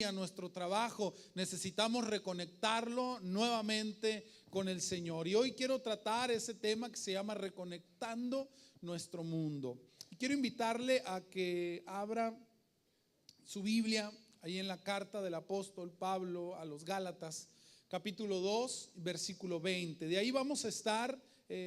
a nuestro trabajo, necesitamos reconectarlo nuevamente con el Señor. Y hoy quiero tratar ese tema que se llama reconectando nuestro mundo. Y quiero invitarle a que abra su Biblia ahí en la carta del apóstol Pablo a los Gálatas, capítulo 2, versículo 20. De ahí vamos a estar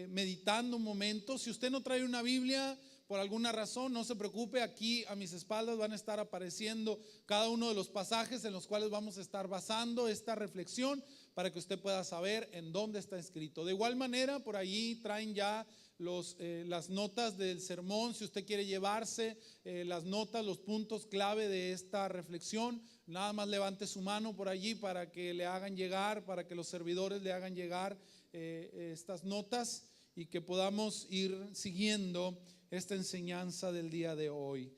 meditando un momento. Si usted no trae una Biblia por alguna razón, no se preocupe, aquí a mis espaldas van a estar apareciendo cada uno de los pasajes en los cuales vamos a estar basando esta reflexión para que usted pueda saber en dónde está escrito. De igual manera, por allí traen ya las notas del sermón. Si usted quiere llevarse las notas, los puntos clave de esta reflexión, nada más levante su mano por allí para que le hagan llegar, para que los servidores le hagan llegar estas notas y que podamos ir siguiendo esta enseñanza del día de hoy.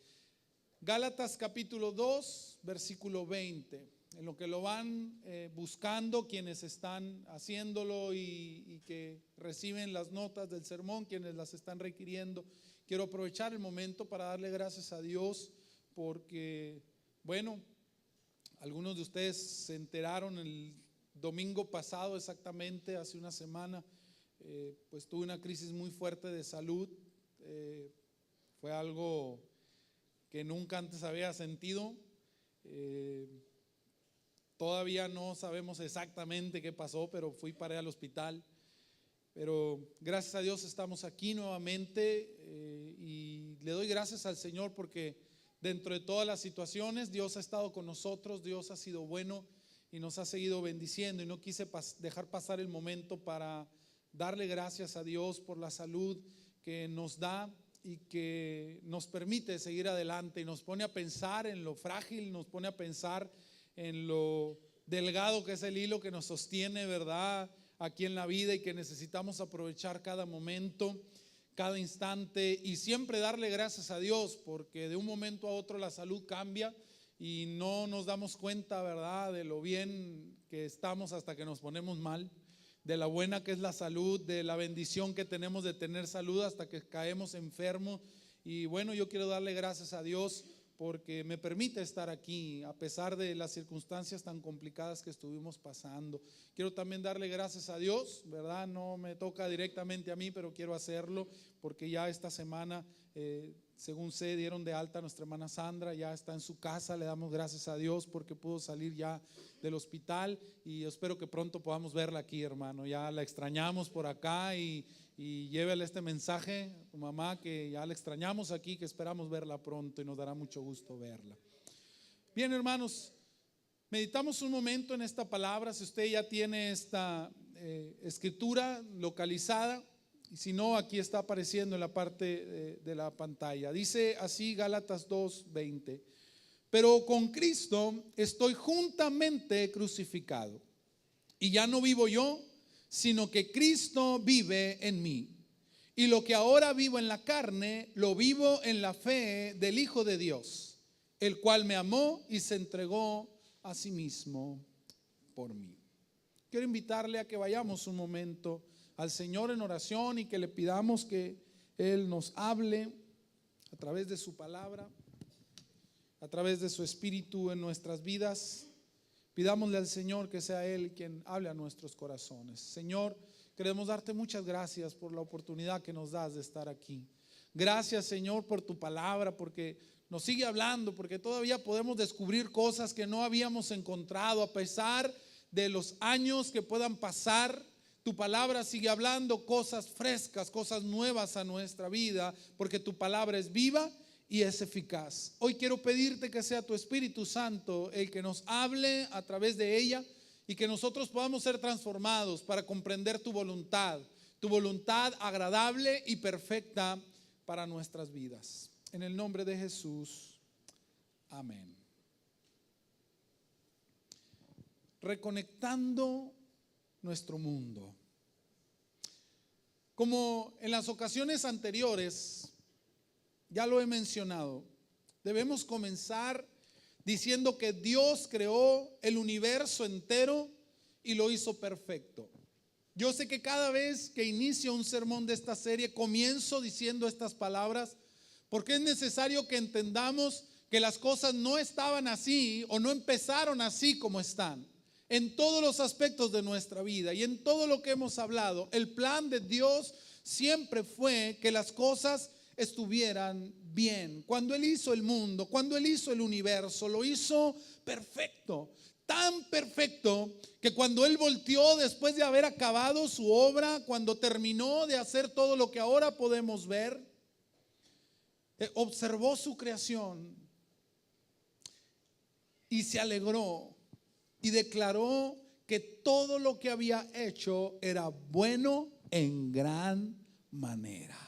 Gálatas capítulo 2, versículo 20. En lo que lo van buscando, quienes están haciéndolo y que reciben las notas del sermón, quienes las están requiriendo, quiero aprovechar el momento para darle gracias a Dios porque, bueno, algunos de ustedes se enteraron el domingo pasado, exactamente hace una semana, pues tuve una crisis muy fuerte de salud. Fue algo que nunca antes había sentido. Todavía no sabemos exactamente qué pasó, pero paré al hospital. Pero gracias a Dios estamos aquí nuevamente y le doy gracias al Señor porque dentro de todas las situaciones Dios ha estado con nosotros, Dios ha sido bueno y nos ha seguido bendiciendo, y no quise dejar pasar el momento para darle gracias a Dios por la salud que nos da y que nos permite seguir adelante y nos pone a pensar en lo frágil, nos pone a pensar en lo delgado que es el hilo que nos sostiene, ¿verdad?, aquí en la vida, y que necesitamos aprovechar cada momento, cada instante y siempre darle gracias a Dios, porque de un momento a otro la salud cambia y no nos damos cuenta, ¿verdad?, de lo bien que estamos hasta que nos ponemos mal, de la buena que es la salud, de la bendición que tenemos de tener salud hasta que caemos enfermos. Y bueno, yo quiero darle gracias a Dios porque me permite estar aquí a pesar de las circunstancias tan complicadas que estuvimos pasando. Quiero también darle gracias a Dios, ¿verdad? No me toca directamente a mí, pero quiero hacerlo porque ya esta semana, según sé, dieron de alta a nuestra hermana Sandra, ya está en su casa. Le damos gracias a Dios porque pudo salir ya del hospital y espero que pronto podamos verla aquí, hermano. Ya la extrañamos por acá y llévele este mensaje a tu mamá que ya la extrañamos aquí, que esperamos verla pronto y nos dará mucho gusto verla. Bien, hermanos, meditamos un momento en esta palabra. Si usted ya tiene esta escritura localizada, y si no, aquí está apareciendo en la parte de la pantalla. Dice así Gálatas 2:20: pero con Cristo estoy juntamente crucificado, y ya no vivo yo, sino que Cristo vive en mí. Y lo que ahora vivo en la carne, lo vivo en la fe del Hijo de Dios, el cual me amó y se entregó a sí mismo por mí. Quiero invitarle a que vayamos un momento al Señor en oración y que le pidamos que Él nos hable a través de su palabra, a través de su Espíritu en nuestras vidas. Pidámosle al Señor que sea Él quien hable a nuestros corazones. Señor, queremos darte muchas gracias por la oportunidad que nos das de estar aquí. Gracias, Señor, por tu palabra, porque nos sigue hablando, porque todavía podemos descubrir cosas que no habíamos encontrado. A pesar de los años que puedan pasar, tu palabra sigue hablando cosas frescas, cosas nuevas a nuestra vida, porque tu palabra es viva y es eficaz. Hoy quiero pedirte que sea tu Espíritu Santo el que nos hable a través de ella y que nosotros podamos ser transformados para comprender tu voluntad agradable y perfecta para nuestras vidas. En el nombre de Jesús, amén. Reconectando nuestro mundo. Como en las ocasiones anteriores, ya lo he mencionado, debemos comenzar diciendo que Dios creó el universo entero y lo hizo perfecto. Yo sé que cada vez que inicio un sermón de esta serie comienzo diciendo estas palabras porque es necesario que entendamos que las cosas no estaban así o no empezaron así como están. En todos los aspectos de nuestra vida y en todo lo que hemos hablado, el plan de Dios siempre fue que las cosas estuvieran bien. Cuando Él hizo el mundo, cuando Él hizo el universo, lo hizo perfecto. Tan perfecto que cuando Él volteó después de haber acabado su obra, cuando terminó de hacer todo lo que ahora podemos ver, observó su creación y se alegró y declaró que todo lo que había hecho era bueno en gran manera.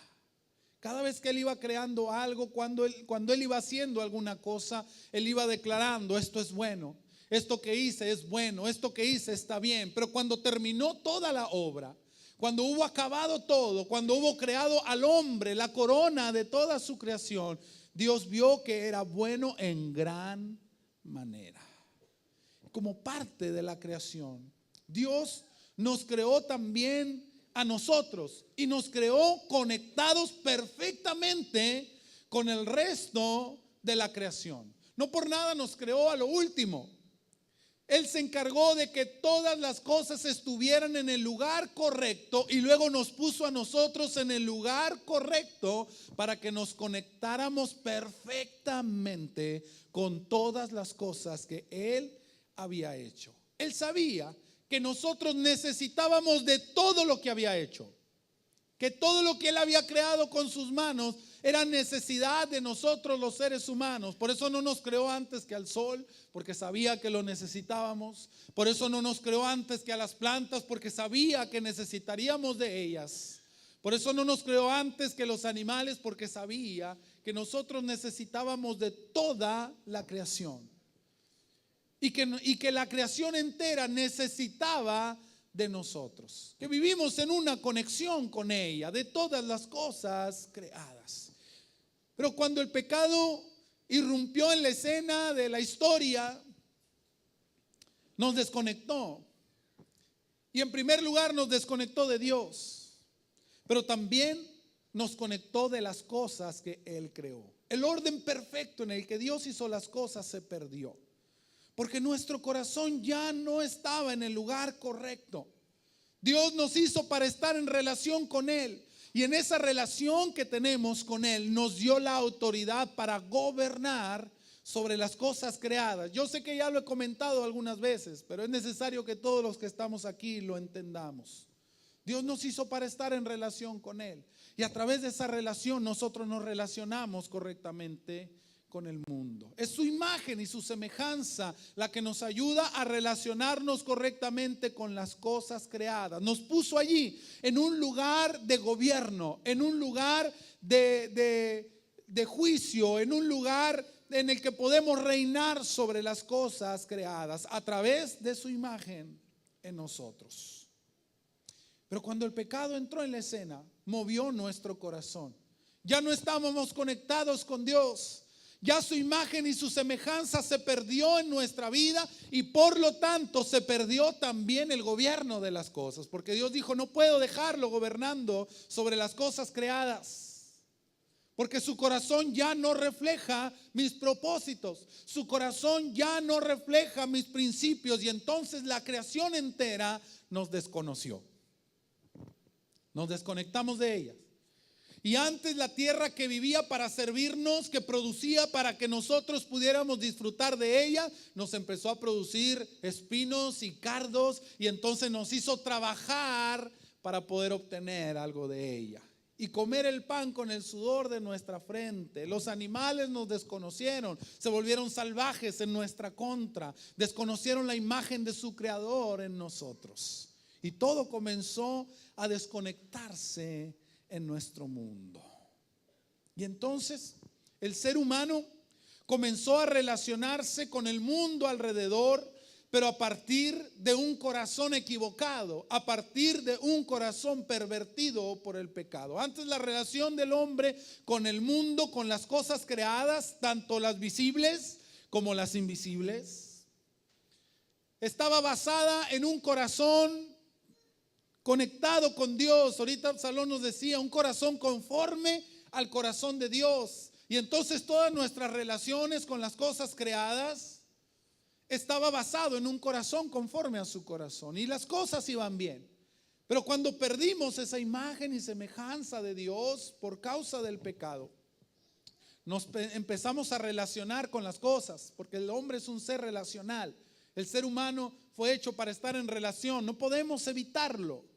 Cada vez que Él iba creando algo, cuando él iba haciendo alguna cosa, Él iba declarando: esto es bueno, esto que hice es bueno, esto que hice está bien. Pero cuando terminó toda la obra, cuando hubo acabado todo, cuando hubo creado al hombre, la corona de toda su creación, Dios vio que era bueno en gran manera. Como parte de la creación, Dios nos creó también a nosotros y nos creó conectados perfectamente con el resto de la creación. No por nada nos creó a lo último. Él se encargó de que todas las cosas estuvieran en el lugar correcto y luego nos puso a nosotros en el lugar correcto para que nos conectáramos perfectamente con todas las cosas que Él había hecho. Él sabía que nosotros necesitábamos de todo lo que había hecho, que todo lo que Él había creado con sus manos era necesidad de nosotros los seres humanos. Por eso no nos creó antes que al sol, porque sabía que lo necesitábamos. Por eso no nos creó antes que a las plantas, porque sabía que necesitaríamos de ellas. Por eso no nos creó antes que los animales, porque sabía que nosotros necesitábamos de toda la creación. Y que la creación entera necesitaba de nosotros, que vivimos en una conexión con ella, de todas las cosas creadas. Pero cuando el pecado irrumpió en la escena de la historia, nos desconectó. Y en primer lugar nos desconectó de Dios, pero también nos conectó de las cosas que Él creó. El orden perfecto en el que Dios hizo las cosas se perdió, porque nuestro corazón ya no estaba en el lugar correcto. Dios nos hizo para estar en relación con Él. Y en esa relación que tenemos con Él, nos dio la autoridad para gobernar sobre las cosas creadas. Yo sé que ya lo he comentado algunas veces, pero es necesario que todos los que estamos aquí lo entendamos. Dios nos hizo para estar en relación con Él. Y a través de esa relación nosotros nos relacionamos correctamente con el mundo. Es su imagen y su semejanza la que nos ayuda a relacionarnos correctamente con las cosas creadas. Nos puso allí en un lugar de gobierno, en un lugar de juicio, en un lugar en el que podemos reinar sobre las cosas creadas a través de su imagen en nosotros. Pero cuando el pecado entró en la escena, movió nuestro corazón. Ya no estábamos conectados con Dios. Ya su imagen y su semejanza se perdió en nuestra vida y por lo tanto se perdió también el gobierno de las cosas. Porque Dios dijo: no puedo dejarlo gobernando sobre las cosas creadas. Porque su corazón ya no refleja mis propósitos. Su corazón ya no refleja mis principios. Y entonces la creación entera nos desconoció. Nos desconectamos de ella. Y antes la tierra que vivía para servirnos, que producía para que nosotros pudiéramos disfrutar de ella, nos empezó a producir espinos y cardos y entonces nos hizo trabajar para poder obtener algo de ella. Y comer el pan con el sudor de nuestra frente. Los animales nos desconocieron, se volvieron salvajes en nuestra contra, desconocieron la imagen de su creador en nosotros. Y todo comenzó a desconectarse en nuestro mundo. Y entonces el ser humano comenzó a relacionarse con el mundo alrededor, pero a partir de un corazón equivocado, a partir de un corazón pervertido por el pecado. Antes la relación del hombre con el mundo, con las cosas creadas, tanto las visibles como las invisibles, estaba basada en un corazón conectado con Dios. Ahorita Salón nos decía: un corazón conforme al corazón de Dios. Y entonces todas nuestras relaciones con las cosas creadas estaba basado en un corazón conforme a su corazón. Y las cosas iban bien. Pero cuando perdimos esa imagen y semejanza de Dios por causa del pecado, empezamos a relacionar con las cosas, porque el hombre es un ser relacional. El ser humano fue hecho para estar en relación, no podemos evitarlo.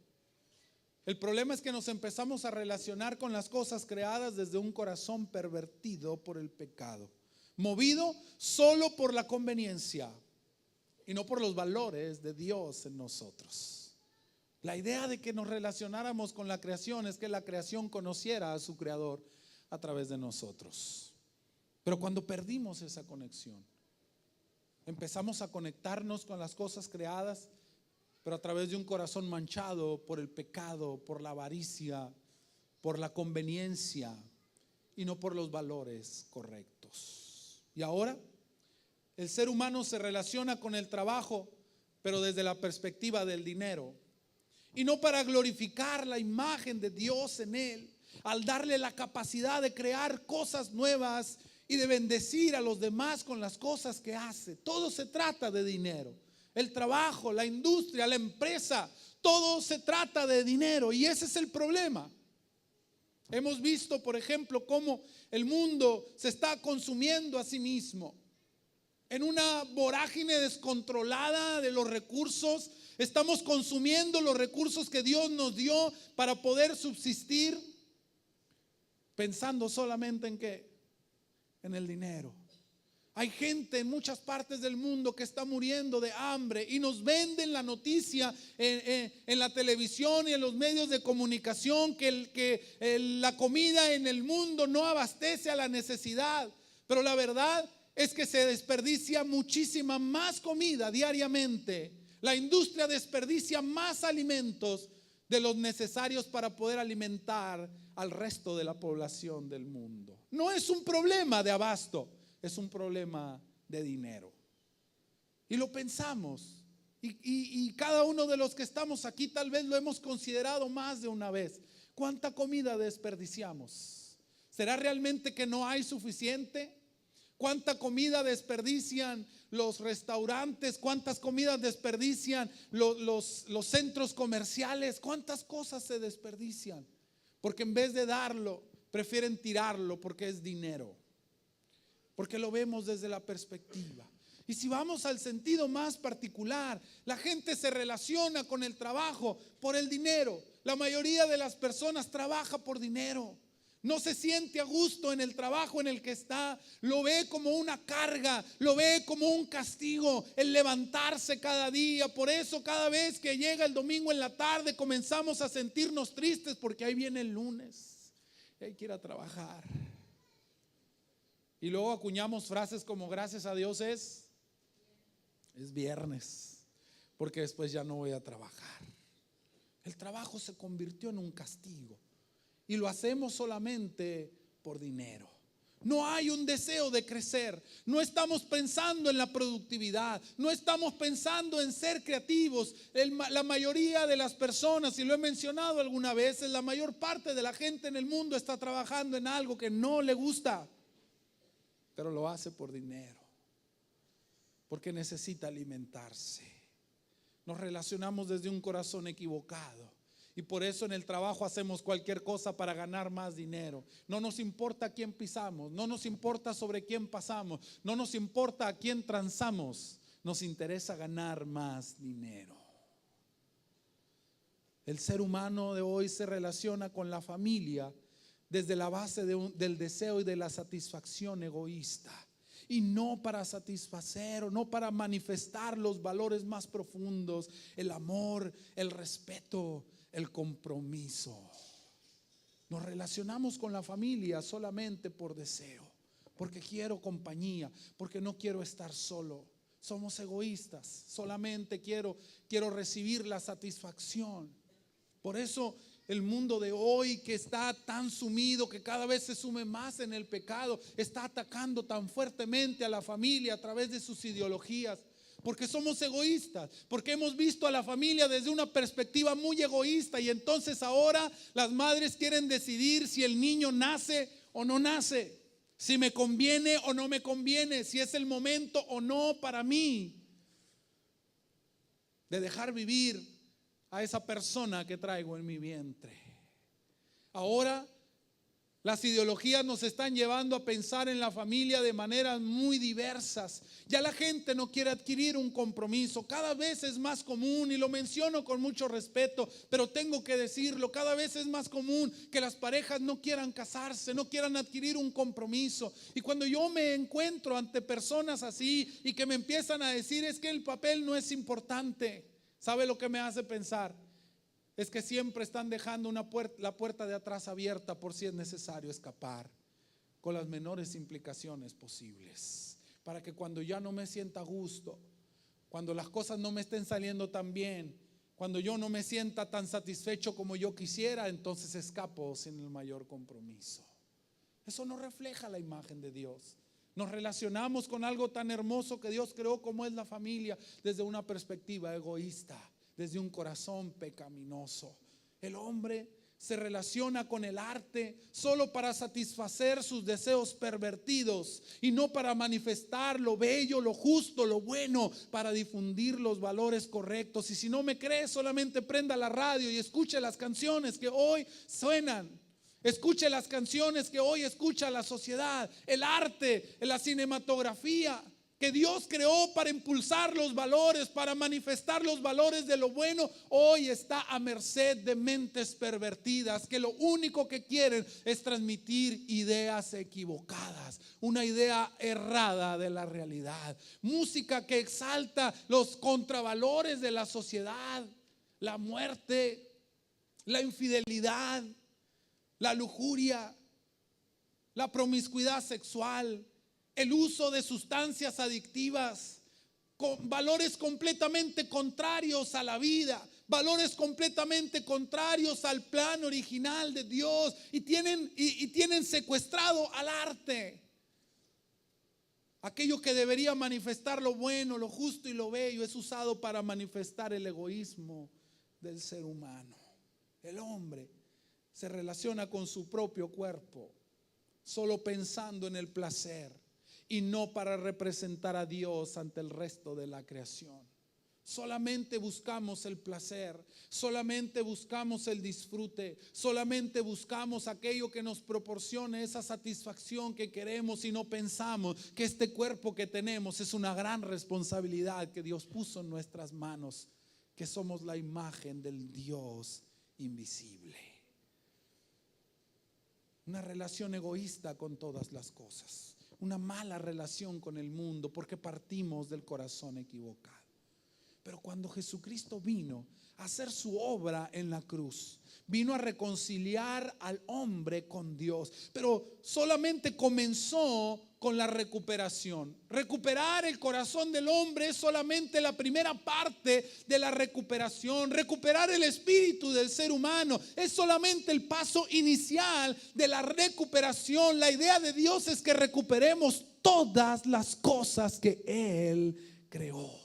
El problema es que nos empezamos a relacionar con las cosas creadas desde un corazón pervertido por el pecado, movido solo por la conveniencia y no por los valores de Dios en nosotros. La idea de que nos relacionáramos con la creación es que la creación conociera a su creador a través de nosotros. Pero cuando perdimos esa conexión, empezamos a conectarnos con las cosas creadas, pero a través de un corazón manchado por el pecado, por la avaricia, por la conveniencia y no por los valores correctos. Y ahora el ser humano se relaciona con el trabajo, pero desde la perspectiva del dinero, y no para glorificar la imagen de Dios en él, al darle la capacidad de crear cosas nuevas y de bendecir a los demás con las cosas que hace. Todo se trata de dinero. El trabajo, la industria, la empresa, todo se trata de dinero, y ese es el problema. Hemos visto, por ejemplo, cómo el mundo se está consumiendo a sí mismo. En una vorágine descontrolada de los recursos, estamos consumiendo los recursos que Dios nos dio para poder subsistir, pensando solamente en ¿qué? En el dinero. Hay gente en muchas partes del mundo que está muriendo de hambre y nos venden la noticia en la televisión y en los medios de comunicación que la comida en el mundo no abastece a la necesidad. Pero la verdad es que se desperdicia muchísima más comida diariamente. La industria desperdicia más alimentos de los necesarios para poder alimentar al resto de la población del mundo. No es un problema de abasto, es un problema de dinero. Y lo pensamos. Y cada uno de los que estamos aquí tal vez lo hemos considerado más de una vez. ¿Cuánta comida desperdiciamos? ¿Será realmente que no hay suficiente? ¿Cuánta comida desperdician los restaurantes? ¿Cuántas comidas desperdician los centros comerciales? ¿Cuántas cosas se desperdician? Porque en vez de darlo, prefieren tirarlo porque es dinero. Porque lo vemos desde la perspectiva. Y si vamos al sentido más particular, la gente se relaciona con el trabajo por el dinero. La mayoría de las personas trabaja por dinero. No se siente a gusto en el trabajo en el que está. Lo ve como una carga, lo ve como un castigo, el levantarse cada día. Por eso cada vez que llega el domingo en la tarde comenzamos a sentirnos tristes porque ahí viene el lunes y hay que ir a trabajar. Y luego acuñamos frases como gracias a Dios es viernes, porque después ya no voy a trabajar. El trabajo se convirtió en un castigo y lo hacemos solamente por dinero. No hay un deseo de crecer. No estamos pensando en la productividad. No estamos pensando en ser creativos. La mayoría de las personas, y lo he mencionado alguna vez, la mayor parte de la gente en el mundo está trabajando en algo que no le gusta, pero lo hace por dinero, porque necesita alimentarse. Nos relacionamos desde un corazón equivocado. Y por eso en el trabajo hacemos cualquier cosa para ganar más dinero. No nos importa a quién pisamos, no nos importa sobre quién pasamos, no nos importa a quién transamos. Nos interesa ganar más dinero. El ser humano de hoy se relaciona con la familia desde la base del deseo y de la satisfacción egoísta. Y no para satisfacer o no para manifestar los valores más profundos, el amor, el respeto, el compromiso. Nos relacionamos con la familia solamente por deseo, porque quiero compañía, porque no quiero estar solo. Somos egoístas, solamente quiero recibir la satisfacción. Por eso el mundo de hoy, que está tan sumido, que cada vez se sume más en el pecado, está atacando tan fuertemente a la familia a través de sus ideologías. Porque somos egoístas, porque hemos visto a la familia desde una perspectiva muy egoísta, y entonces ahora las madres quieren decidir si el niño nace o no nace. si me conviene o no me conviene, si es el momento o no para mí de dejar vivir a esa persona que traigo en mi vientre. Ahora las ideologías nos están llevando a pensar en la familia de maneras muy diversas. Ya la gente no quiere adquirir un compromiso. Cada vez es más común, y lo menciono con mucho respeto, pero tengo que decirlo, cada vez es más común que las parejas no quieran casarse, no quieran adquirir un compromiso. Y cuando yo me encuentro ante personas así y que me empiezan a decir es que el papel no es importante, ¿sabe lo que me hace pensar? Es que siempre están dejando la puerta de atrás abierta por si es necesario escapar, con las menores implicaciones posibles, para que cuando ya no me sienta a gusto, cuando las cosas no me estén saliendo tan bien, cuando yo no me sienta tan satisfecho como yo quisiera, entonces escapo sin el mayor compromiso. Eso no refleja la imagen de Dios. Nos relacionamos con algo tan hermoso que Dios creó como es la familia desde una perspectiva egoísta, desde un corazón pecaminoso. El hombre se relaciona con el arte solo para satisfacer sus deseos pervertidos y no para manifestar lo bello, lo justo, lo bueno, para difundir los valores correctos. Y si no me cree, solamente prenda la radio y escuche las canciones que hoy suenan. Escuche las canciones que hoy escucha la sociedad, el arte, la cinematografía que Dios creó para impulsar los valores, para manifestar los valores de lo bueno, hoy está a merced de mentes pervertidas que lo único que quieren es transmitir ideas equivocadas, una idea errada de la realidad. Música que exalta los contravalores de la sociedad, la muerte, la infidelidad, la lujuria, la promiscuidad sexual, el uso de sustancias adictivas, con valores completamente contrarios a la vida, valores completamente contrarios al plan original de Dios, y tienen secuestrado al arte. Aquello que debería manifestar lo bueno, lo justo y lo bello es usado para manifestar el egoísmo del ser humano. El hombre se relaciona con su propio cuerpo solo pensando en el placer y no para representar a Dios ante el resto de la creación. Solamente buscamos el placer, solamente buscamos el disfrute, solamente buscamos aquello que nos proporcione esa satisfacción que queremos, y no pensamos que este cuerpo que tenemos es una gran responsabilidad que Dios puso en nuestras manos, que somos la imagen del Dios invisible. Una relación egoísta con todas las cosas, una mala relación con el mundo porque partimos del corazón equivocado. Pero cuando Jesucristo vino a hacer su obra en la cruz, vino a reconciliar al hombre con Dios, pero solamente comenzó con la recuperación. Recuperar el corazón del hombre es solamente la primera parte de la recuperación. Recuperar el espíritu del ser humano es solamente el paso inicial de la recuperación. La idea de Dios es que recuperemos todas las cosas que Él creó.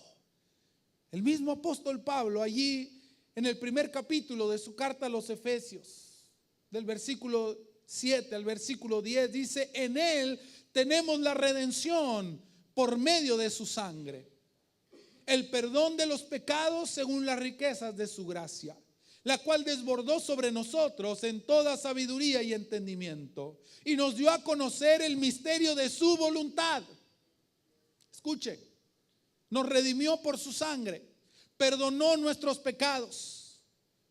El mismo apóstol Pablo, allí en el primer capítulo de su carta a los Efesios, del versículo 7 al versículo 10, dice: en Él tenemos la redención por medio de su sangre, el perdón de los pecados según las riquezas de su gracia, la cual desbordó sobre nosotros en toda sabiduría y entendimiento, y nos dio a conocer el misterio de su voluntad. Escuche, nos redimió por su sangre, perdonó nuestros pecados,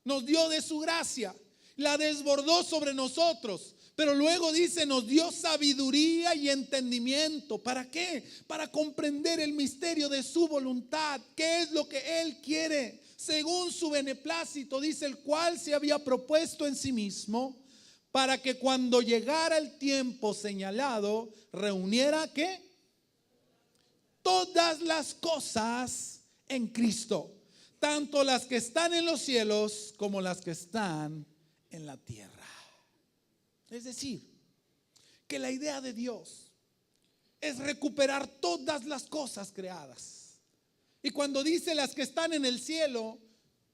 nos dio de su gracia, la desbordó sobre nosotros. Pero luego dice, nos dio sabiduría y entendimiento. ¿Para qué? Para comprender el misterio de su voluntad. ¿Qué es lo que Él quiere? Según su beneplácito, dice, el cual se había propuesto en sí mismo, para que cuando llegara el tiempo señalado, reuniera ¿qué? Todas las cosas en Cristo, tanto las que están en los cielos como las que están en la tierra. Es decir, que la idea de Dios es recuperar todas las cosas creadas. Y cuando dice las que están en el cielo,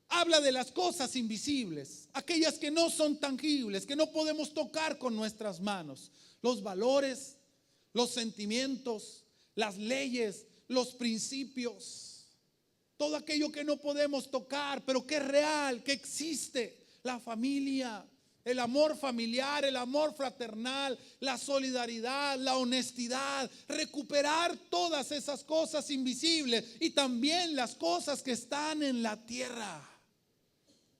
habla de las cosas invisibles, aquellas que no son tangibles, que no podemos tocar con nuestras manos. Los valores, los sentimientos, las leyes, los principios, todo aquello que no podemos tocar, pero que es real, que existe, la familia, el amor familiar, el amor fraternal, la solidaridad, la honestidad, recuperar todas esas cosas invisibles y también las cosas que están en la tierra,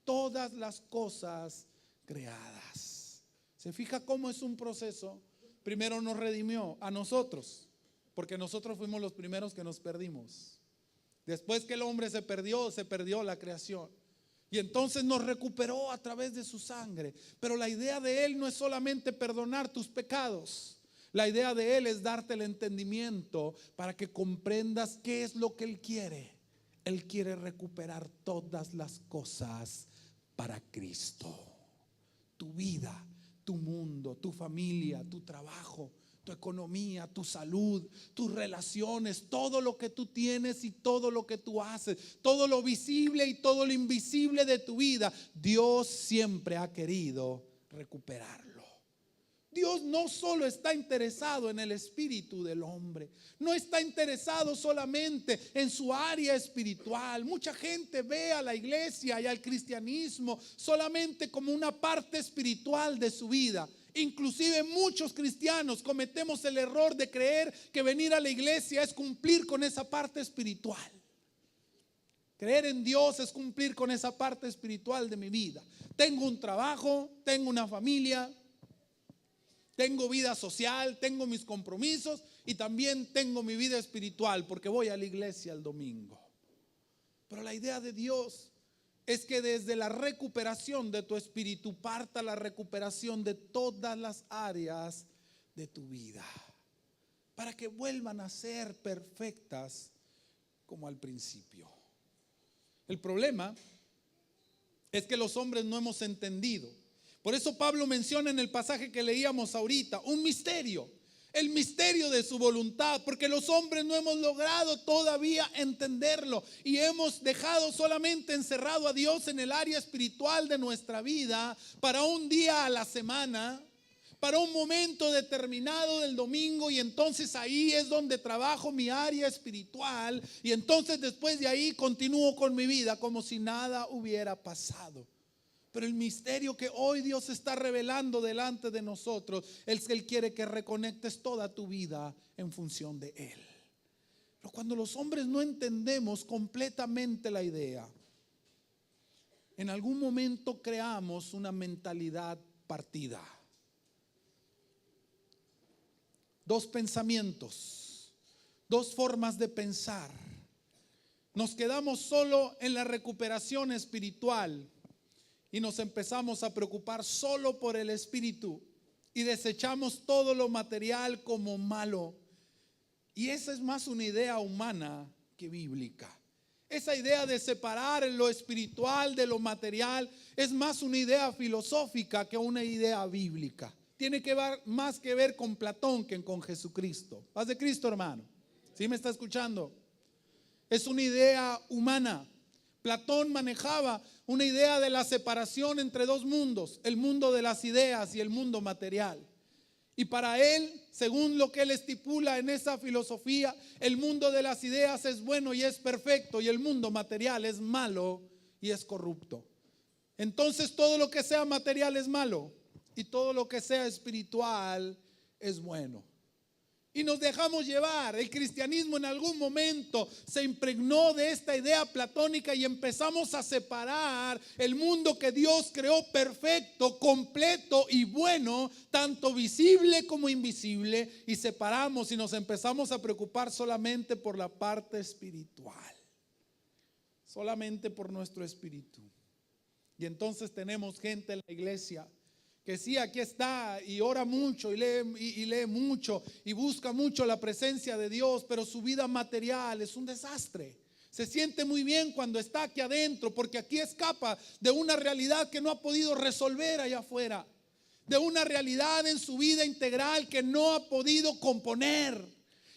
todas las cosas creadas. ¿Se fija cómo es un proceso? Primero nos redimió a nosotros, porque nosotros fuimos los primeros que nos perdimos. Después que el hombre se perdió la creación. Y entonces nos recuperó a través de su sangre. Pero la idea de Él no es solamente perdonar tus pecados. La idea de Él es darte el entendimiento para que comprendas qué es lo que Él quiere. Él quiere recuperar todas las cosas para Cristo. Tu vida, tu mundo, tu familia, tu trabajo, tu economía, tu salud, tus relaciones, todo lo que tú tienes y todo lo que tú haces, todo lo visible y todo lo invisible de tu vida, Dios siempre ha querido recuperarlo. Dios no solo está interesado en el espíritu del hombre, no está interesado solamente en su área espiritual. Mucha gente ve a la iglesia y al cristianismo solamente como una parte espiritual de su vida. Inclusive muchos cristianos cometemos el error de creer que venir a la iglesia es cumplir con esa parte espiritual. Creer en Dios es cumplir con esa parte espiritual de mi vida. Tengo un trabajo, tengo una familia, tengo vida social, tengo mis compromisos y también tengo mi vida espiritual porque voy a la iglesia el domingo. Pero la idea de Dios es que desde la recuperación de tu espíritu parta la recuperación de todas las áreas de tu vida, para que vuelvan a ser perfectas como al principio. El problema es que los hombres no hemos entendido. Por eso Pablo menciona en el pasaje que leíamos ahorita un misterio. El misterio de su voluntad, porque los hombres no hemos logrado todavía entenderlo y hemos dejado solamente encerrado a Dios en el área espiritual de nuestra vida para un día a la semana, para un momento determinado del domingo, y entonces ahí es donde trabajo mi área espiritual y entonces después de ahí continúo con mi vida como si nada hubiera pasado. Pero el misterio que hoy Dios está revelando delante de nosotros es que Él quiere que reconectes toda tu vida en función de Él. Pero cuando los hombres no entendemos completamente la idea, en algún momento creamos una mentalidad partida. Dos pensamientos, dos formas de pensar. Nos quedamos solo en la recuperación espiritual y nos empezamos a preocupar solo por el espíritu y desechamos todo lo material como malo. Y esa es más una idea humana que bíblica. Esa idea de separar lo espiritual de lo material es más una idea filosófica que una idea bíblica. Tiene que ver más que ver con Platón que con Jesucristo. Paz de Cristo, hermano. ¿Sí me está escuchando? Es una idea humana. Platón manejaba una idea de la separación entre dos mundos, el mundo de las ideas y el mundo material. Y para él, según lo que él estipula en esa filosofía, el mundo de las ideas es bueno y es perfecto, y el mundo material es malo y es corrupto. Entonces todo lo que sea material es malo y todo lo que sea espiritual es bueno. Y nos dejamos llevar. El cristianismo en algún momento se impregnó de esta idea platónica y empezamos a separar el mundo que Dios creó perfecto, completo y bueno, tanto visible como invisible, y separamos y nos empezamos a preocupar solamente por la parte espiritual, solamente por nuestro espíritu. Y entonces tenemos gente en la iglesia que sí, aquí está y ora mucho y lee mucho y busca mucho la presencia de Dios, pero su vida material es un desastre. Se siente muy bien cuando está aquí adentro, porque aquí escapa de una realidad que no ha podido resolver allá afuera, de una realidad en su vida integral que no ha podido componer.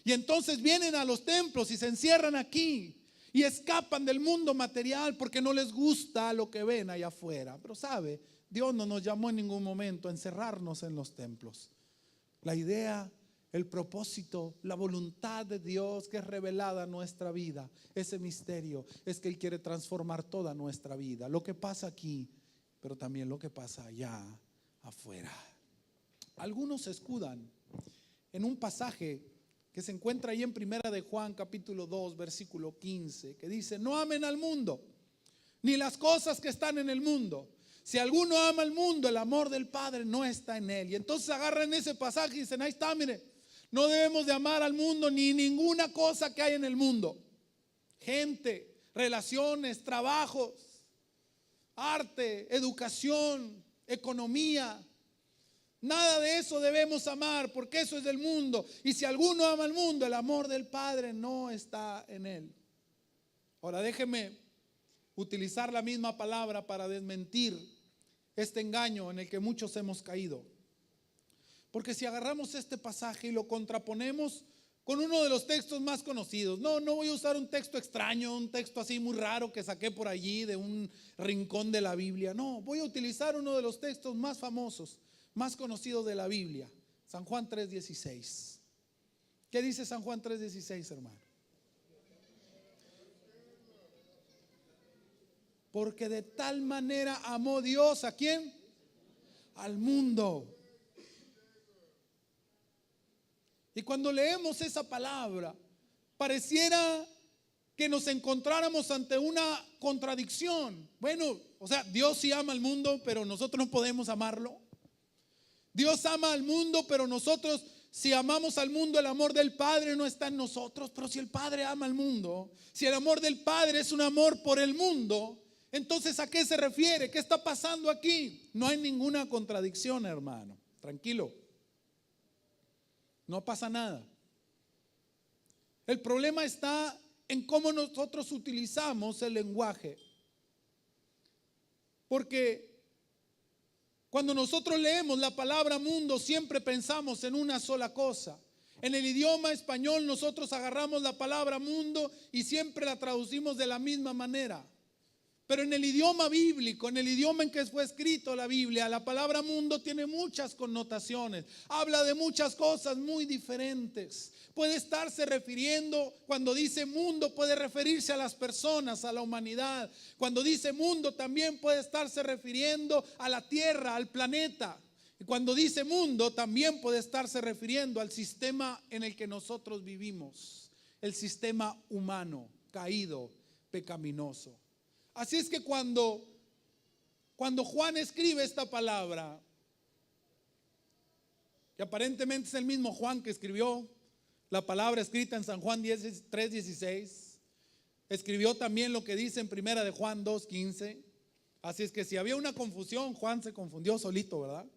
Y entonces vienen a los templos y se encierran aquí y escapan del mundo material porque no les gusta lo que ven allá afuera. Pero sabe, Dios no nos llamó en ningún momento a encerrarnos en los templos. La idea el propósito, la voluntad de Dios que es revelada en nuestra vida, ese misterio es que Él quiere transformar toda nuestra vida. Lo que pasa aquí, pero también lo que pasa allá afuera. Algunos se escudan en un pasaje que se encuentra ahí en Primera de Juan capítulo 2 versículo 15, que dice: no amen al mundo, ni las cosas que están en el mundo. Si alguno ama al mundo, el amor del Padre no está en él. Y entonces agarran ese pasaje y dicen: ahí está, mire, no debemos de amar al mundo ni ninguna cosa que hay en el mundo. Gente, relaciones, trabajos, arte, educación, economía. Nada de eso debemos amar, porque eso es del mundo. Y si alguno ama al mundo, el amor del Padre no está en él. Ahora déjeme utilizar la misma palabra para desmentir este engaño en el que muchos hemos caído. Porque si agarramos este pasaje y lo contraponemos con uno de los textos más conocidos, no voy a usar un texto extraño, un texto así muy raro que saqué por allí de un rincón de la Biblia. No, voy a utilizar uno de los textos más famosos, más conocidos de la Biblia, San Juan 3:16. ¿Qué dice San Juan 3:16, hermano? Porque de tal manera amó Dios, ¿a quién? Al mundo. Y cuando leemos esa palabra, pareciera que nos encontráramos ante una contradicción. Bueno, o sea, Dios sí ama al mundo, pero nosotros no podemos amarlo. Dios ama al mundo, pero nosotros, si amamos al mundo, el amor del Padre no está en nosotros. Pero si el Padre ama al mundo, si el amor del Padre es un amor por el mundo, entonces ¿a qué se refiere? ¿Qué está pasando aquí? No hay ninguna contradicción, hermano. Tranquilo. No pasa nada. El problema está en cómo nosotros utilizamos el lenguaje. Porque cuando nosotros leemos la palabra mundo, siempre pensamos en una sola cosa. En el idioma español nosotros agarramos la palabra mundo y siempre la traducimos de la misma manera. Pero en el idioma bíblico, en el idioma en que fue escrito la Biblia, la palabra mundo tiene muchas connotaciones. Habla de muchas cosas muy diferentes. Puede estarse refiriendo, cuando dice mundo, puede referirse a las personas, a la humanidad. Cuando dice mundo, también puede estarse refiriendo a la tierra, al planeta. Y cuando dice mundo, también puede estarse refiriendo al sistema en el que nosotros vivimos. El sistema humano, caído, pecaminoso. Así es que cuando Juan escribe esta palabra, que aparentemente es el mismo Juan que escribió la palabra escrita en San Juan 3:16, escribió también lo que dice en Primera de Juan 2:15. Así es que si había una confusión, Juan se confundió solito, ¿verdad?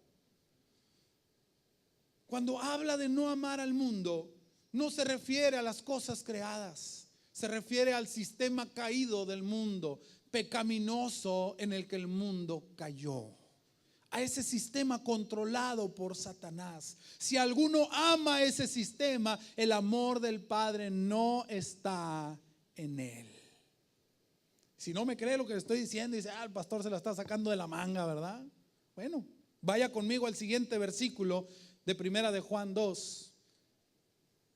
Cuando habla de no amar al mundo, no se refiere a las cosas creadas, se refiere al sistema caído del mundo, pecaminoso en el que el mundo cayó, a ese sistema controlado por Satanás. Si alguno ama ese sistema, el amor del Padre no está en él. Si no me cree lo que le estoy diciendo, dice: el pastor se la está sacando de la manga, ¿verdad? Bueno, vaya conmigo al siguiente versículo de Primera de Juan 2,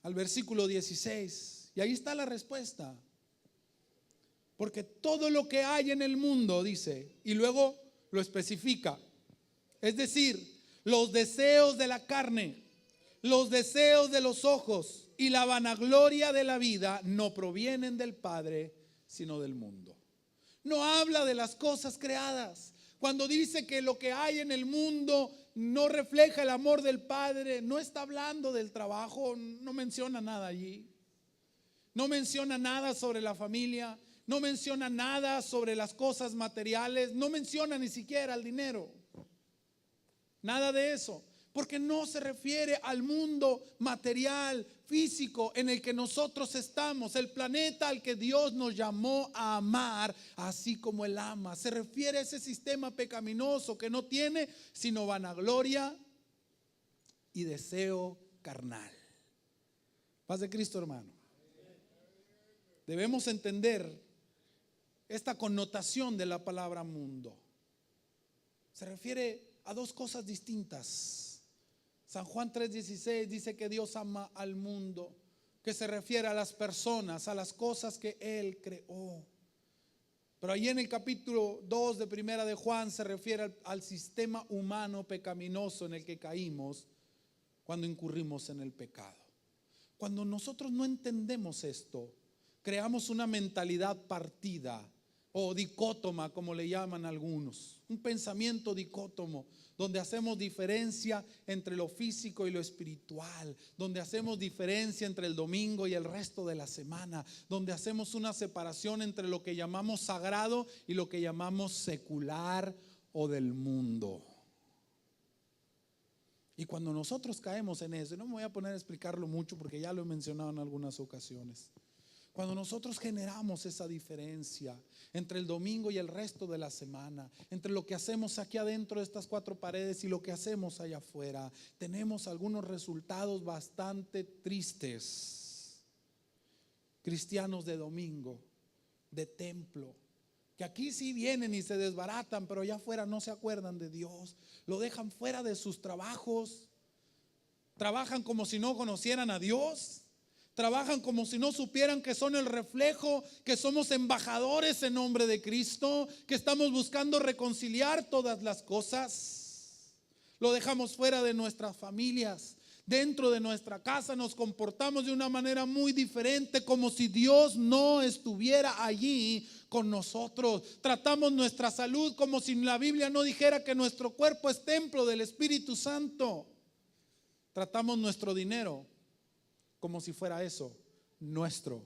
al versículo 16, y ahí está la respuesta. Porque todo lo que hay en el mundo, dice, y luego lo especifica, es decir, los deseos de la carne, los deseos de los ojos y la vanagloria de la vida no provienen del Padre, sino del mundo. No habla de las cosas creadas. Cuando dice que lo que hay en el mundo no refleja el amor del Padre, no está hablando del trabajo, no menciona nada allí. No menciona nada sobre la familia. No menciona nada sobre las cosas materiales, no menciona ni siquiera el dinero. Nada de eso, porque no se refiere al mundo material, físico en el que nosotros estamos, el planeta al que Dios nos llamó a amar, así como Él ama. Se refiere a ese sistema pecaminoso que no tiene sino vanagloria y deseo carnal. Paz de Cristo, hermano. Debemos entender esta connotación de la palabra mundo. Se refiere a dos cosas distintas. San Juan 3:16 dice que Dios ama al mundo, que se refiere a las personas, a las cosas que Él creó. Pero ahí en el capítulo 2 de Primera de Juan se refiere al sistema humano pecaminoso en el que caímos cuando incurrimos en el pecado. Cuando nosotros no entendemos esto, creamos una mentalidad partida o dicótoma, como le llaman algunos, un pensamiento dicótomo, donde hacemos diferencia entre lo físico y lo espiritual, donde hacemos diferencia entre el domingo y el resto de la semana, donde hacemos una separación entre lo que llamamos sagrado y lo que llamamos secular o del mundo. Y cuando nosotros caemos en eso, y no me voy a poner a explicarlo mucho porque ya lo he mencionado en algunas ocasiones, cuando nosotros generamos esa diferencia entre el domingo y el resto de la semana, entre lo que hacemos aquí adentro de estas cuatro paredes y lo que hacemos allá afuera, tenemos algunos resultados bastante tristes. Cristianos de domingo, de templo, que aquí sí vienen y se desbaratan, pero allá afuera no se acuerdan de Dios, lo dejan fuera de sus trabajos, trabajan como si no conocieran a Dios. Trabajan como si no supieran que son el reflejo, que somos embajadores en nombre de Cristo, que estamos buscando reconciliar todas las cosas. Lo dejamos fuera de nuestras familias. Dentro de nuestra casa nos comportamos de una manera muy diferente, como si Dios no estuviera allí con nosotros. Tratamos nuestra salud como si la Biblia no dijera que nuestro cuerpo es templo del Espíritu Santo. Tratamos nuestro dinero como si fuera eso, nuestro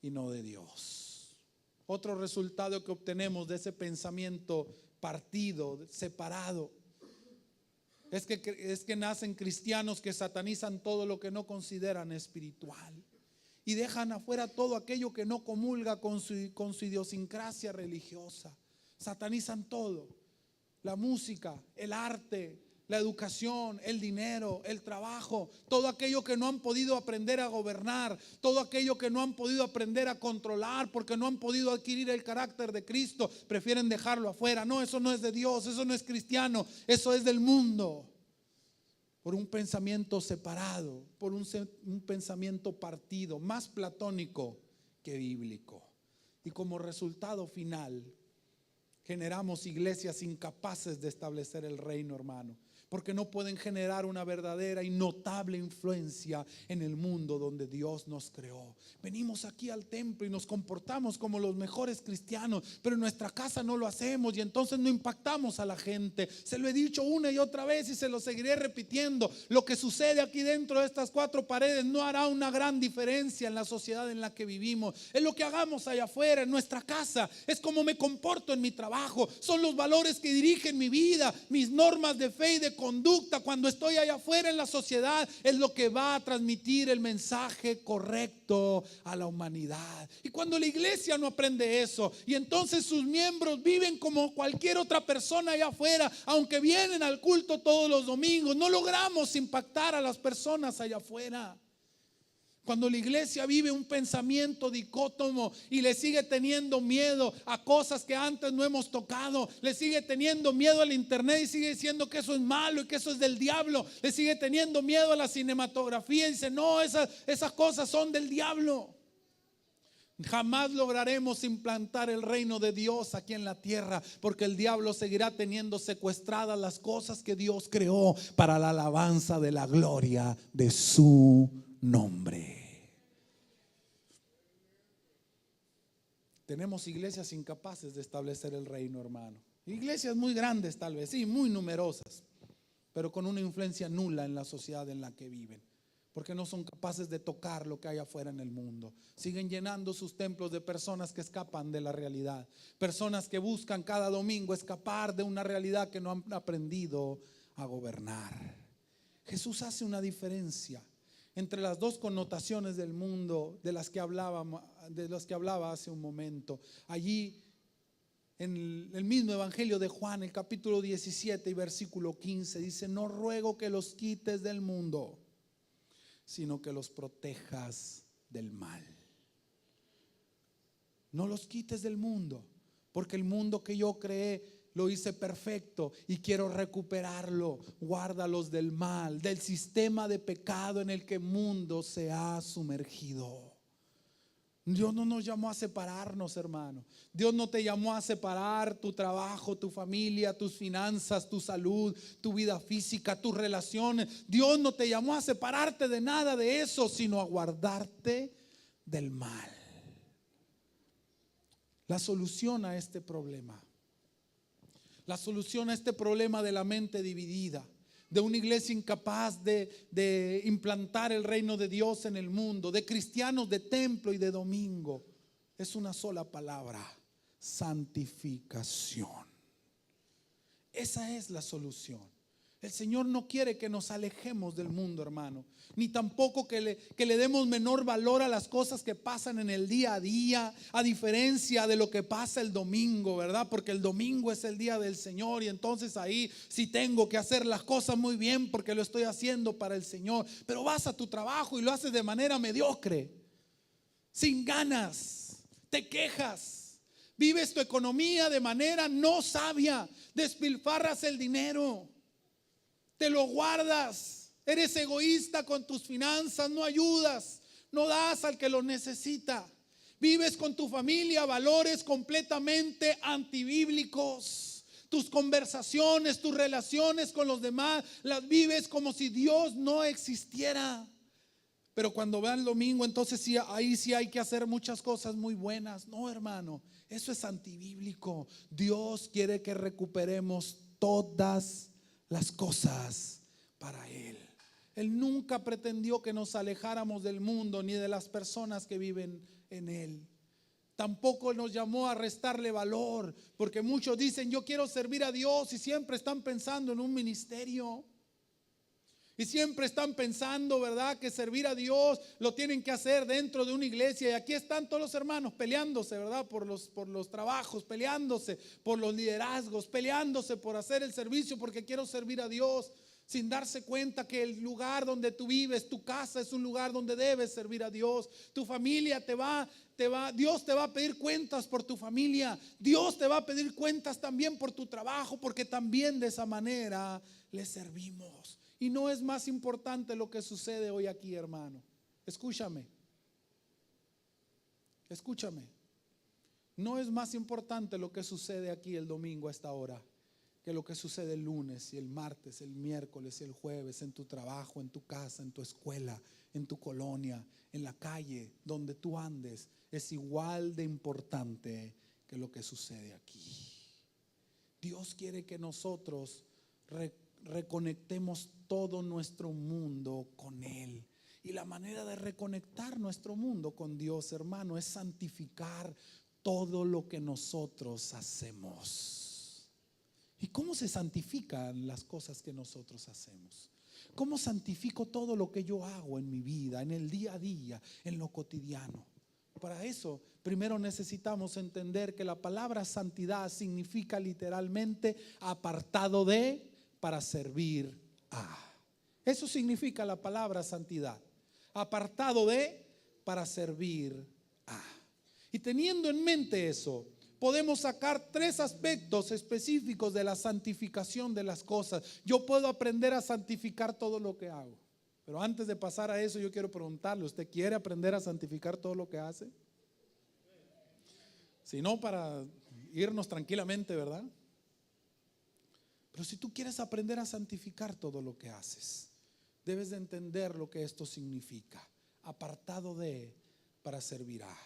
y no de Dios. Otro resultado que obtenemos de ese pensamiento partido, separado, es que nacen cristianos que satanizan todo lo que no consideran espiritual y dejan afuera todo aquello que no comulga con su idiosincrasia religiosa. Satanizan todo: la música, el arte, la educación, el dinero, el trabajo, todo aquello que no han podido aprender a gobernar, todo aquello que no han podido aprender a controlar porque no han podido adquirir el carácter de Cristo, prefieren dejarlo afuera. No, eso no es de Dios, eso no es cristiano, eso es del mundo. Por un pensamiento separado, por un pensamiento partido, más platónico que bíblico. Y como resultado final, generamos iglesias incapaces de establecer el reino, hermano, porque no pueden generar una verdadera y notable influencia en el mundo donde Dios nos creó. Venimos aquí al templo y nos comportamos como los mejores cristianos, pero en nuestra casa no lo hacemos y entonces no impactamos a la gente. Se lo he dicho una y otra vez y se lo seguiré repitiendo: lo que sucede aquí dentro de estas cuatro paredes no hará una gran diferencia en la sociedad en la que vivimos. Es lo que hagamos allá afuera, en nuestra casa, es como me comporto en mi trabajo, son los valores que dirigen mi vida, mis normas de fe y de conducta cuando estoy allá afuera en la sociedad, es lo que va a transmitir el mensaje correcto a la humanidad. Y cuando la iglesia no aprende eso, y entonces sus miembros viven como cualquier otra persona allá afuera, aunque vienen al culto todos los domingos, no logramos impactar a las personas allá afuera. Cuando la iglesia vive un pensamiento dicótomo y le sigue teniendo miedo a cosas que antes no hemos tocado, le sigue teniendo miedo al internet y sigue diciendo que eso es malo y que eso es del diablo, le sigue teniendo miedo a la cinematografía y dice: no, esas cosas son del diablo. Jamás lograremos implantar el reino de Dios aquí en la tierra, porque el diablo seguirá teniendo secuestradas las cosas que Dios creó para la alabanza de la gloria de su nombre. Tenemos iglesias incapaces de establecer el reino, hermano. Iglesias muy grandes tal vez, sí, muy numerosas, pero con una influencia nula en la sociedad en la que viven, porque no son capaces de tocar lo que hay afuera en el mundo. Siguen llenando sus templos de personas que escapan de la realidad, personas que buscan cada domingo escapar de una realidad que no han aprendido a gobernar. Jesús hace una diferencia entre las dos connotaciones del mundo de las que hablaba hace un momento. Allí en el mismo Evangelio de Juan, el capítulo 17 y versículo 15 dice: no ruego que los quites del mundo, sino que los protejas del mal. No los quites del mundo, porque el mundo que yo creé lo hice perfecto y quiero recuperarlo. Guárdalos del mal, del sistema de pecado en el que el mundo se ha sumergido. Dios no nos llamó a separarnos, hermano. Dios no te llamó a separar tu trabajo, tu familia, tus finanzas, tu salud, tu vida física, tus relaciones. Dios no te llamó a separarte de nada de eso, sino a guardarte del mal. La solución a este problema, la solución a este problema de la mente dividida, de una iglesia incapaz de implantar el reino de Dios en el mundo, de cristianos de templo y de domingo, es una sola palabra: santificación. Esa es la solución. El Señor no quiere que nos alejemos del mundo, hermano, ni tampoco que le demos menor valor a las cosas que pasan en el día a día, a diferencia de lo que pasa el domingo, ¿verdad? Porque el domingo es el día del Señor y entonces ahí sí tengo que hacer las cosas muy bien porque lo estoy haciendo para el Señor. Pero vas a tu trabajo y lo haces de manera mediocre, sin ganas, te quejas, vives tu economía de manera no sabia, despilfarras el dinero, te lo guardas, eres egoísta con tus finanzas, no ayudas, no das al que lo necesita. Vives con tu familia valores completamente antibíblicos. Tus conversaciones, tus relaciones con los demás las vives como si Dios no existiera. Pero cuando va el domingo, entonces sí, ahí sí hay que hacer muchas cosas muy buenas. No, hermano, eso es antibíblico. Dios quiere que recuperemos todas las cosas para Él. Él nunca pretendió que nos alejáramos del mundo ni de las personas que viven en Él. Tampoco nos llamó a restarle valor, porque muchos dicen: yo quiero servir a Dios, y siempre están pensando en un ministerio. Y siempre están pensando, ¿verdad?, que servir a Dios lo tienen que hacer dentro de una iglesia. Y aquí están todos los hermanos peleándose, ¿verdad?, por los trabajos, peleándose por los liderazgos, peleándose por hacer el servicio porque quiero servir a Dios, sin darse cuenta que el lugar donde tú vives, tu casa, es un lugar donde debes servir a Dios. Tu familia Dios te va a pedir cuentas por tu familia. Dios te va a pedir cuentas también por tu trabajo, porque también de esa manera le servimos. Y no es más importante lo que sucede hoy aquí, hermano. Escúchame. No es más importante lo que sucede aquí el domingo a esta hora que lo que sucede el lunes y el martes, el miércoles y el jueves, en tu trabajo, en tu casa, en tu escuela, en tu colonia, en la calle, donde tú andes. Es igual de importante que lo que sucede aquí. Dios quiere que nosotros reconectemos todo nuestro mundo con Él. Y la manera de reconectar nuestro mundo con Dios, hermano, es santificar todo lo que nosotros hacemos. ¿Y cómo se santifican las cosas que nosotros hacemos? ¿Cómo santifico todo lo que yo hago en mi vida, en el día a día, en lo cotidiano? Para eso, primero necesitamos entender que la palabra santidad significa literalmente apartado de, para servir a. Eso significa la palabra santidad: apartado de, para servir a. Y teniendo en mente eso, podemos sacar 3 aspectos específicos de la santificación de las cosas. Yo puedo aprender a santificar todo lo que hago. Pero antes de pasar a eso, yo quiero preguntarle: ¿usted quiere aprender a santificar todo lo que hace? Si no, para irnos tranquilamente, ¿verdad? Pero si tú quieres aprender a santificar todo lo que haces, debes de entender lo que esto significa: apartado de, para servir a.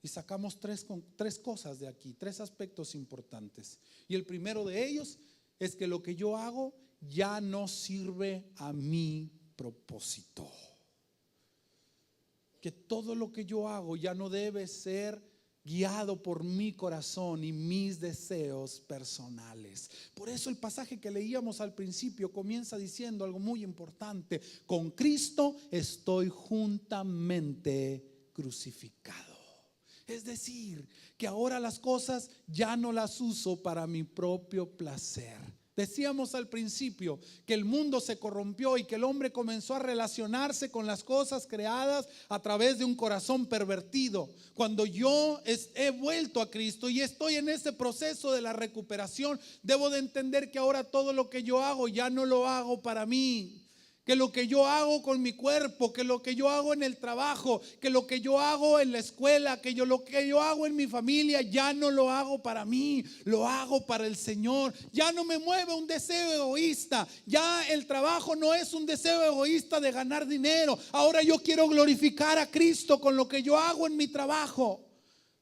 Y sacamos 3 cosas de aquí, 3 aspectos importantes. Y el primero de ellos es que lo que yo hago ya no sirve a mi propósito. Que todo lo que yo hago ya no debe ser guiado por mi corazón y mis deseos personales. Por eso el pasaje que leíamos al principio comienza diciendo algo muy importante: con Cristo estoy juntamente crucificado. Es decir, que ahora las cosas ya no las uso para mi propio placer. Decíamos al principio que el mundo se corrompió y que el hombre comenzó a relacionarse con las cosas creadas a través de un corazón pervertido. Cuando yo he vuelto a Cristo y estoy en ese proceso de la recuperación, debo de entender que ahora todo lo que yo hago ya no lo hago para mí. Que lo que yo hago con mi cuerpo, que lo que yo hago en el trabajo, que lo que yo hago en la escuela, lo que yo hago en mi familia, ya no lo hago para mí, lo hago para el Señor. Ya no me mueve un deseo egoísta. Ya el trabajo no es un deseo egoísta de ganar dinero. Ahora yo quiero glorificar a Cristo con lo que yo hago en mi trabajo.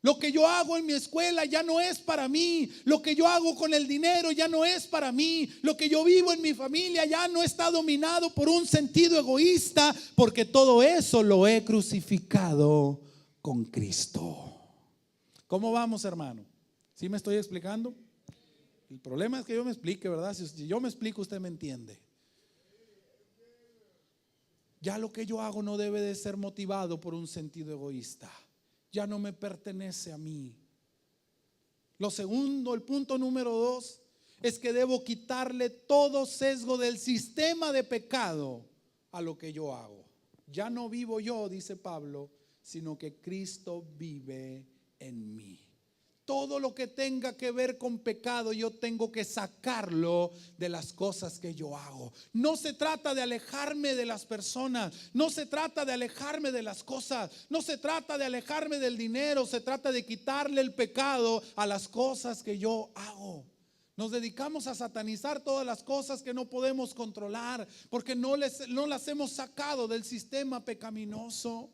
Lo que yo hago en mi escuela ya no es para mí. Lo que yo hago con el dinero ya no es para mí. Lo que yo vivo en mi familia ya no está dominado por un sentido egoísta, porque todo eso lo he crucificado con Cristo. ¿Cómo vamos, hermano? ¿Sí me estoy explicando? El problema es que yo me explique, ¿verdad? Si yo me explico, usted me entiende. Ya lo que yo hago no debe de ser motivado por un sentido egoísta. Ya no me pertenece a mí. Lo segundo, el punto número 2, es que debo quitarle todo sesgo del sistema de pecado a lo que yo hago. Ya no vivo yo, dice Pablo, sino que Cristo vive en mí. Todo lo que tenga que ver con pecado, yo tengo que sacarlo de las cosas que yo hago. No se trata de alejarme de las personas, no se trata de alejarme de las cosas, no se trata de alejarme del dinero, se trata de quitarle el pecado a las cosas que yo hago. Nos dedicamos a satanizar todas las cosas que no podemos controlar, porque no las hemos sacado del sistema pecaminoso.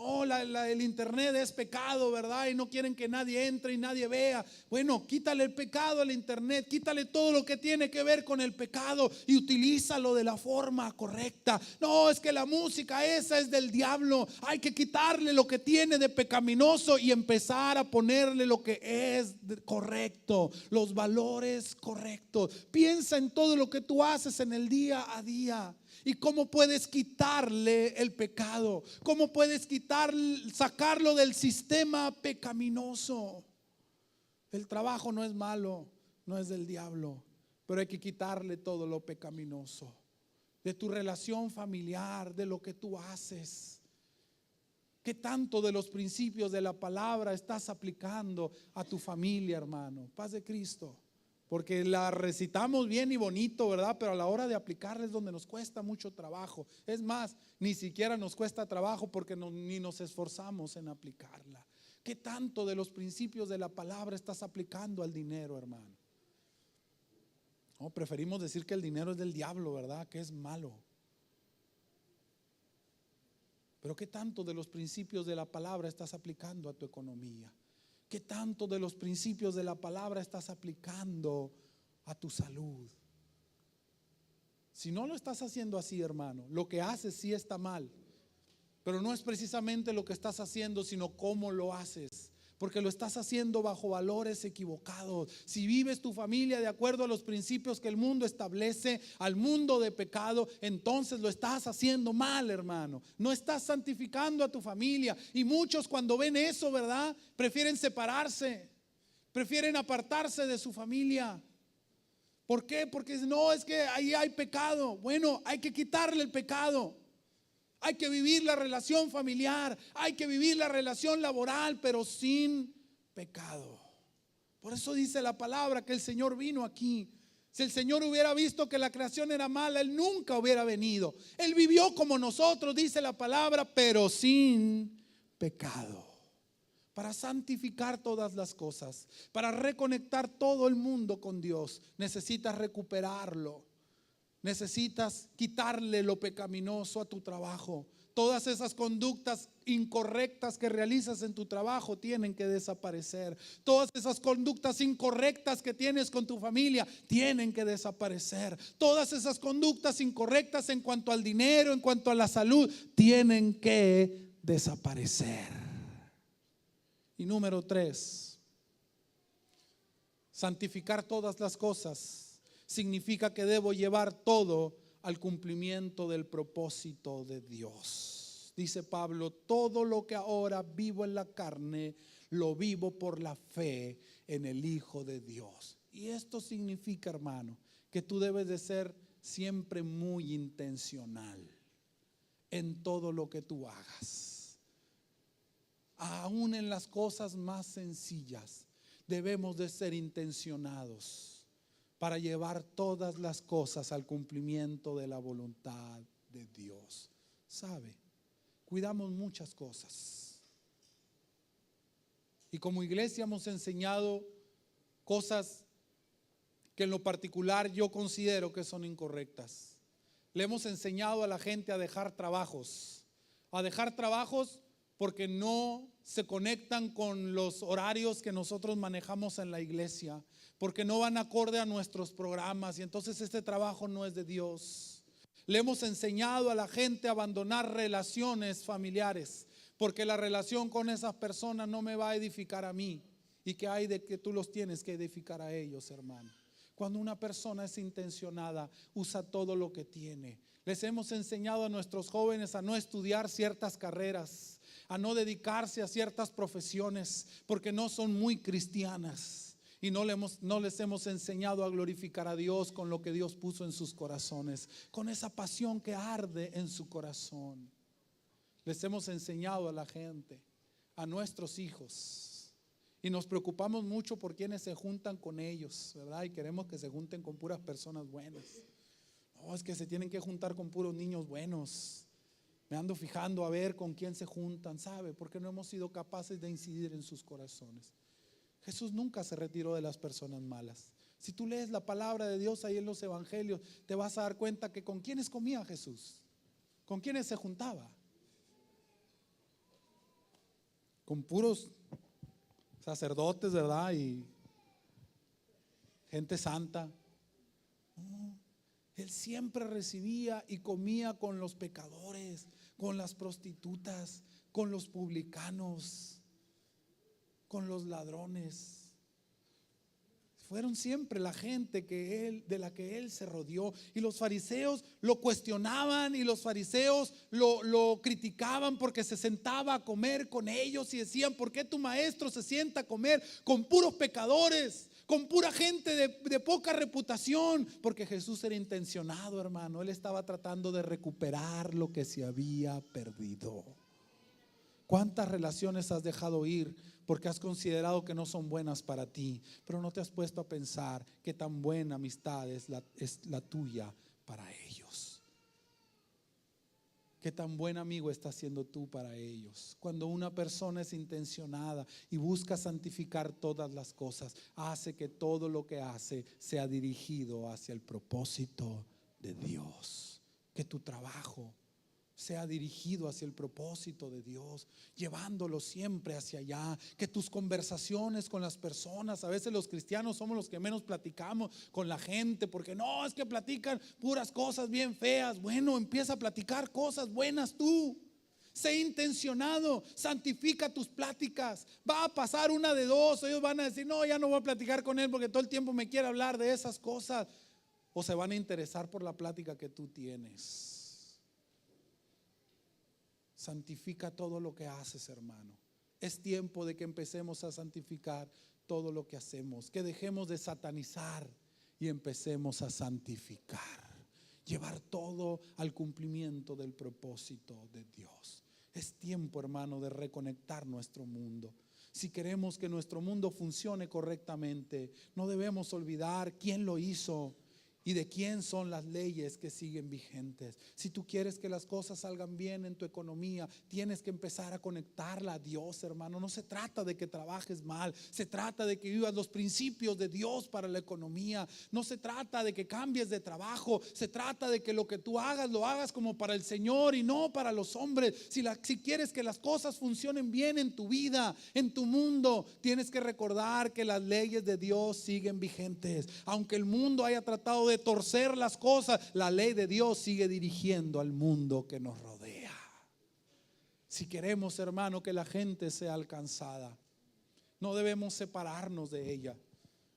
Oh, el internet es pecado, ¿verdad? Y no quieren que nadie entre y nadie vea. Bueno, quítale el pecado al internet, quítale todo lo que tiene que ver con el pecado y utilízalo de la forma correcta. No, es que la música esa es del diablo. Hay que quitarle lo que tiene de pecaminoso y empezar a ponerle lo que es correcto, los valores correctos. Piensa en todo lo que tú haces en el día a día. ¿Y cómo puedes quitarle el pecado? ¿Cómo puedes sacarlo del sistema pecaminoso? El trabajo no es malo, no es del diablo, pero hay que quitarle todo lo pecaminoso. De tu relación familiar, de lo que tú haces. ¿Qué tanto de los principios de la palabra estás aplicando a tu familia, hermano? Paz de Cristo. Porque la recitamos bien y bonito, ¿verdad? Pero a la hora de aplicarla es donde nos cuesta mucho trabajo. Es más, ni siquiera nos cuesta trabajo porque ni nos esforzamos en aplicarla. ¿Qué tanto de los principios de la palabra estás aplicando al dinero, hermano? No, preferimos decir que el dinero es del diablo, ¿verdad? Que es malo. Pero ¿qué tanto de los principios de la palabra estás aplicando a tu economía? ¿Qué tanto de los principios de la palabra estás aplicando a tu salud? Si no lo estás haciendo así, hermano, lo que haces sí está mal, pero no es precisamente lo que estás haciendo, sino cómo lo haces. Porque lo estás haciendo bajo valores equivocados. Si vives tu familia de acuerdo a los principios que el mundo establece, al mundo de pecado, entonces lo estás haciendo mal, hermano. No estás santificando a tu familia. Y muchos cuando ven eso, ¿verdad? Prefieren separarse, prefieren apartarse de su familia. ¿Por qué? Porque no, es que ahí hay pecado. Bueno, hay que quitarle el pecado. Hay que vivir la relación familiar, hay que vivir la relación laboral, pero sin pecado. Por eso dice la palabra que el Señor vino aquí. Si el Señor hubiera visto que la creación era mala, Él nunca hubiera venido. Él vivió como nosotros, dice la palabra, pero sin pecado. Para santificar todas las cosas, para reconectar todo el mundo con Dios, necesitas recuperarlo. Necesitas quitarle lo pecaminoso a tu trabajo. Todas esas conductas incorrectas que realizas en tu trabajo tienen que desaparecer. Todas esas conductas incorrectas que tienes con tu familia tienen que desaparecer. Todas esas conductas incorrectas en cuanto al dinero, en cuanto a la salud, tienen que desaparecer. Y número 3, santificar todas las cosas significa que debo llevar todo al cumplimiento del propósito de Dios. Dice Pablo, todo lo que ahora vivo en la carne, lo vivo por la fe en el Hijo de Dios. Y esto significa, hermano, que tú debes de ser siempre muy intencional en todo lo que tú hagas. Aún en las cosas más sencillas, debemos de ser intencionados para llevar todas las cosas al cumplimiento de la voluntad de Dios. ¿Sabe? Cuidamos muchas cosas. Y como iglesia hemos enseñado cosas que en lo particular yo considero que son incorrectas. Le hemos enseñado a la gente a dejar trabajos porque no se conectan con los horarios que nosotros manejamos en la iglesia, porque no van acorde a nuestros programas, y entonces este trabajo no es de Dios. Le hemos enseñado a la gente a abandonar relaciones familiares, porque la relación con esas personas no me va a edificar a mí, y que hay de que tú los tienes que edificar a ellos, hermano. Cuando una persona es intencionada, usa todo lo que tiene. Les hemos enseñado a nuestros jóvenes a no estudiar ciertas carreras, a no dedicarse a ciertas profesiones, porque no son muy cristianas. Y no les hemos enseñado a glorificar a Dios con lo que Dios puso en sus corazones, con esa pasión que arde en su corazón. Les hemos enseñado a la gente, a nuestros hijos. Y nos preocupamos mucho por quienes se juntan con ellos, ¿verdad? Y queremos que se junten con puras personas buenas. No, es que se tienen que juntar con puros niños buenos. Me ando fijando a ver con quién se juntan, ¿sabe? Porque no hemos sido capaces de incidir en sus corazones. Jesús nunca se retiró de las personas malas. Si tú lees la palabra de Dios ahí en los evangelios, te vas a dar cuenta que con quiénes comía Jesús, con quiénes se juntaba. Con puros sacerdotes, ¿verdad? Y gente santa. No, él siempre recibía y comía con los pecadores, con las prostitutas, con los publicanos, con los ladrones. Fueron siempre la gente de la que él se rodeó. Y los fariseos lo cuestionaban, y los fariseos lo criticaban porque se sentaba a comer con ellos, y decían: ¿por qué tu maestro se sienta a comer con puros pecadores, con pura gente de poca reputación? Porque Jesús era intencionado, hermano. Él estaba tratando de recuperar lo que se había perdido. ¿Cuántas relaciones has dejado ir porque has considerado que no son buenas para ti, pero no te has puesto a pensar qué tan buena amistad es la tuya para ellos? ¿Qué tan buen amigo estás siendo tú para ellos? Cuando una persona es intencionada y busca santificar todas las cosas, hace que todo lo que hace sea dirigido hacia el propósito de Dios. Que tu trabajo sea dirigido hacia el propósito de Dios, llevándolo siempre hacia allá. Que tus conversaciones con las personas, a veces los cristianos somos los que menos platicamos con la gente, porque no, es que platican puras cosas bien feas. Bueno, empieza a platicar cosas buenas tú. Sé intencionado, santifica tus pláticas. Va a pasar una de dos: ellos van a decir: no, ya no voy a platicar con él porque todo el tiempo me quiere hablar de esas cosas. O se van a interesar por la plática que tú tienes. Santifica todo lo que haces, hermano. Es tiempo de que empecemos a santificar todo lo que hacemos, que dejemos de satanizar y empecemos a santificar, llevar todo al cumplimiento del propósito de Dios. Es tiempo, hermano, de reconectar nuestro mundo. Si queremos que nuestro mundo funcione correctamente, no debemos olvidar quién lo hizo y de quién son las leyes que siguen vigentes. Si tú quieres que las cosas salgan bien en tu economía, tienes que empezar a conectarla a Dios, hermano. No se trata de que trabajes mal, se trata de que vivas los principios de Dios para la economía. No se trata de que cambies de trabajo, se trata de que lo que tú hagas, lo hagas como para el Señor y no para los hombres. Si quieres que las cosas funcionen bien en tu vida, en tu mundo, tienes que recordar que las leyes de Dios siguen vigentes. Aunque el mundo haya tratado de torcer las cosas, la ley de Dios sigue dirigiendo al mundo que nos rodea. Si queremos, hermano, que la gente sea alcanzada, no debemos separarnos de ella,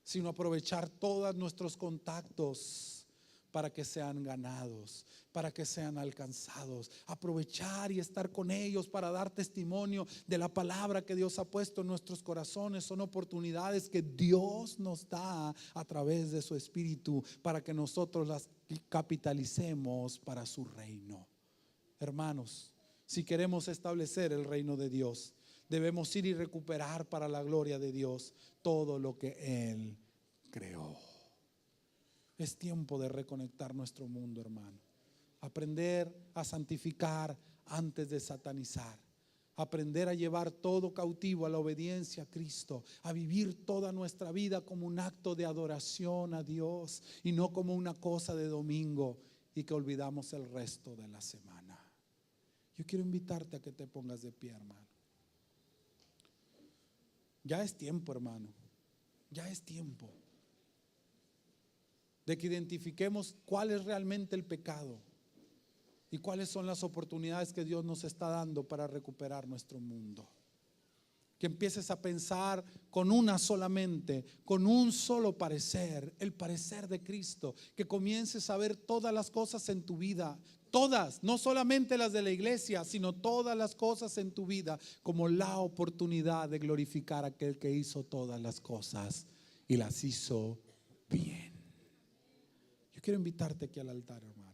sino aprovechar todos nuestros contactos para que sean ganados, para que sean alcanzados. Aprovechar y estar con ellos para dar testimonio de la palabra que Dios ha puesto en nuestros corazones. Son oportunidades que Dios nos da a través de su Espíritu para que nosotros las capitalicemos para su reino. Hermanos, si queremos establecer el reino de Dios, debemos ir y recuperar para la gloria de Dios todo lo que Él creó. Es tiempo de reconectar nuestro mundo, hermano. Aprender a santificar antes de satanizar. Aprender a llevar todo cautivo a la obediencia a Cristo. A vivir toda nuestra vida como un acto de adoración a Dios y no como una cosa de domingo y que olvidamos el resto de la semana. Yo quiero invitarte a que te pongas de pie, hermano. Ya es tiempo, hermano. Ya es tiempo de que identifiquemos cuál es realmente el pecado y cuáles son las oportunidades que Dios nos está dando para recuperar nuestro mundo. Que empieces a pensar con una sola mente, con un solo parecer, el parecer de Cristo. Que comiences a ver todas las cosas en tu vida, todas, no solamente las de la iglesia, sino todas las cosas en tu vida como la oportunidad de glorificar a aquel que hizo todas las cosas y las hizo bien. Yo quiero invitarte aquí al altar, hermano.